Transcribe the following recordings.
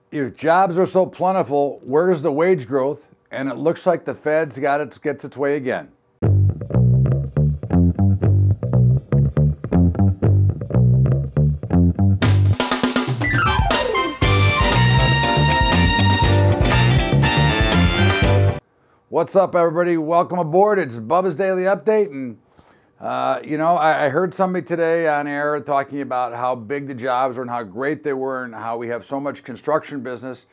If jobs are so plentiful, where's the wage growth? And it looks like the Fed's gets its way again. What's up, everybody? Welcome aboard. It's Bubba's Daily Update. And, I heard somebody today on air talking about how big the jobs were and how great they were and how we have so much construction business.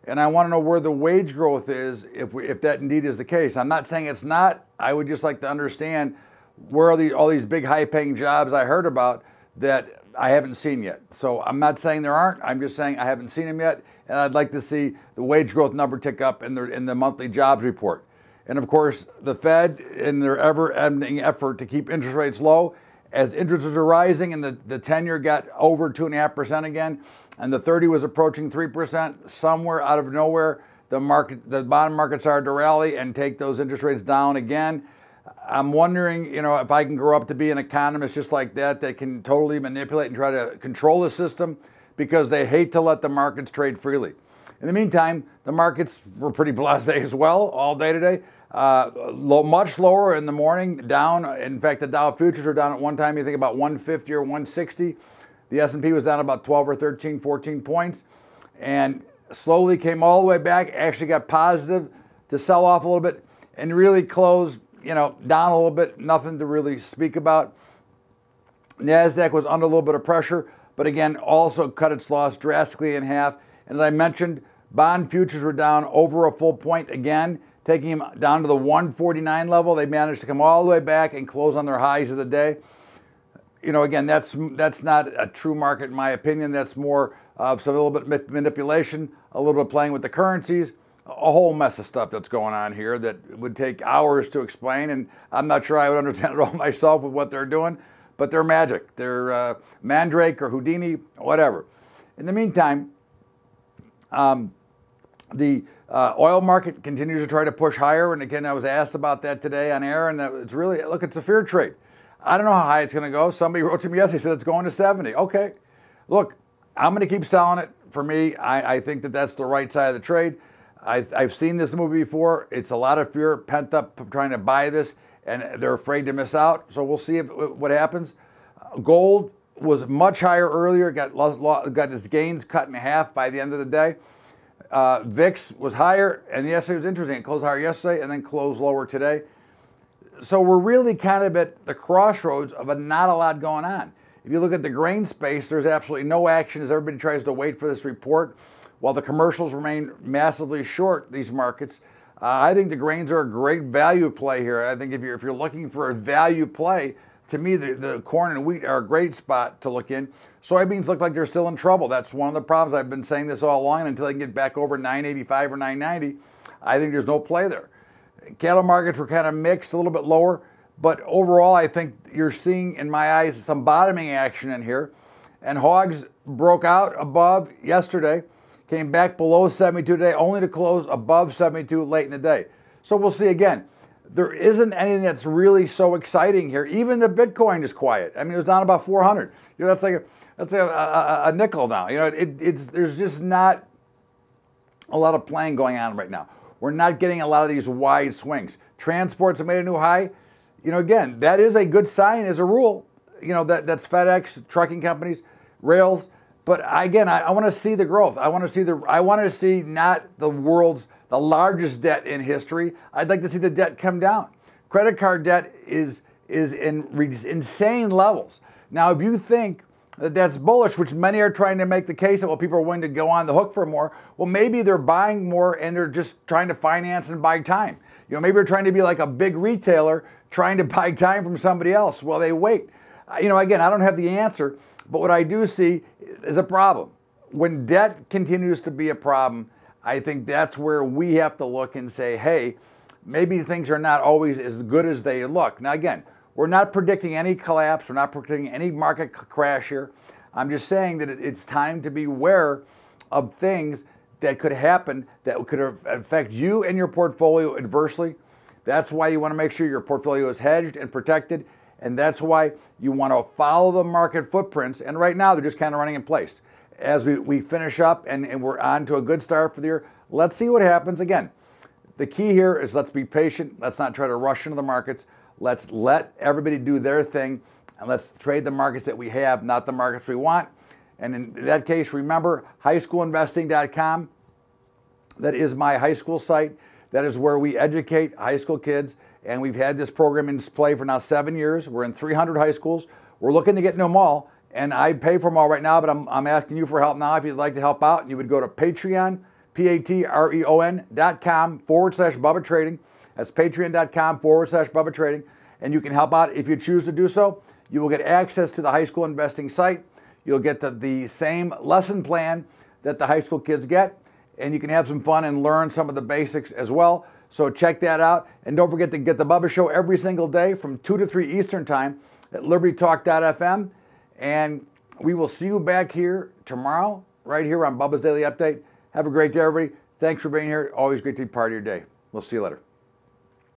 And I want to know where the wage growth is if that indeed is the case. I'm not saying it's not. I would just like to understand where are all these big high-paying jobs I heard about that I haven't seen yet. So I'm not saying there aren't. I'm just saying I haven't seen them yet. And I'd like to see the wage growth number tick up in the monthly jobs report. And of course, the Fed, in their ever-ending effort to keep interest rates low, as interest rates are rising and the 10-year got over 2.5% again, and the 30 was approaching 3%, somewhere out of nowhere, the bond market started to rally and take those interest rates down again. I'm wondering, if I can grow up to be an economist just like that can totally manipulate and try to control the system, because they hate to let the markets trade freely. In the meantime, the markets were pretty blasé as well all day today. Much lower in the morning, down. In fact, the Dow futures are down at one time, you think about 150 or 160. The S&P was down about 12 or 13, 14 points, and slowly came all the way back, actually got positive to sell off a little bit, and really closed, down a little bit, nothing to really speak about. NASDAQ was under a little bit of pressure, but again, also cut its loss drastically in half. And as I mentioned, bond futures were down over a full point again, taking them down to the 149 level. They managed to come all the way back and close on their highs of the day. Again, that's not a true market in my opinion. That's more of a little bit of manipulation, a little bit of playing with the currencies, a whole mess of stuff that's going on here that would take hours to explain. And I'm not sure I would understand it all myself with what they're doing, but they're magic. They're Mandrake or Houdini, whatever. In the meantime, the oil market continues to try to push higher. And again, I was asked about that today on air, and it's really, look, it's a fear trade. I don't know how high it's going to go. Somebody wrote to me yesterday, said it's going to 70. Okay, look, I'm going to keep selling it. For me, I think that's the right side of the trade. I've seen this movie before. It's a lot of fear pent up trying to buy this, and they're afraid to miss out. So we'll see what happens. Gold was much higher earlier, got its gains cut in half by the end of the day. VIX was higher, and yesterday was interesting. It closed higher yesterday and then closed lower today. So we're really kind of at the crossroads of not a lot going on. If you look at the grain space, there's absolutely no action as everybody tries to wait for this report, while the commercials remain massively short these markets. I think the grains are a great value play here. I think if you're looking for a value play, to me, the corn and wheat are a great spot to look in. Soybeans look like they're still in trouble. That's one of the problems. I've been saying this all along. Until they can get back over 985 or 990, I think there's no play there. Cattle markets were kind of mixed, a little bit lower. But overall, I think you're seeing, in my eyes, some bottoming action in here. And hogs broke out above yesterday, came back below 72 today, only to close above 72 late in the day. So we'll see again. There isn't anything that's really so exciting here. Even the Bitcoin is quiet. I mean, it was down about 400. That's like a nickel now. There's just not a lot of playing going on right now. We're not getting a lot of these wide swings. Transports have made a new high. Again, that is a good sign as a rule. That's FedEx, trucking companies, rails. But again, I want to see the growth. I want to see not the world's the largest debt in history. I'd like to see the debt come down. Credit card debt is in insane levels. Now, if you think that that's bullish, which many are trying to make the case that, well, people are willing to go on the hook for more, well, maybe they're buying more and they're just trying to finance and buy time. Maybe they're trying to be like a big retailer trying to buy time from somebody else while they wait. Again, I don't have the answer, but what I do see is a problem. When debt continues to be a problem, I think that's where we have to look and say, hey, maybe things are not always as good as they look. Now, again, we're not predicting any collapse. We're not predicting any market crash here. I'm just saying that it's time to be aware of things that could happen that could affect you and your portfolio adversely. That's why you want to make sure your portfolio is hedged and protected. And that's why you want to follow the market footprints. And right now, they're just kind of running in place. as we finish up and we're on to a good start for the year. Let's see what happens. Again, the key here is let's be patient. Let's not try to rush into the markets. Let's let everybody do their thing, and let's trade the markets that we have, not the markets we want. And in that case, remember, highschoolinvesting.com. That is my high school site. That is where we educate high school kids. And we've had this program in play for now 7 years. We're in 300 high schools. We're looking to get into them all. And I pay for them all right now, but I'm asking you for help now. If you'd like to help out, you would go to Patreon, patreon.com/Bubba Trading. That's patreon.com/Bubba Trading. And you can help out if you choose to do so. You will get access to the high school investing site. You'll get the same lesson plan that the high school kids get. And you can have some fun and learn some of the basics as well. So check that out. And don't forget to get the Bubba Show every single day from 2 to 3 Eastern Time at LibertyTalk.fm. And we will see you back here tomorrow, right here on Bubba's Daily Update. Have a great day, everybody. Thanks for being here. Always great to be part of your day. We'll see you later.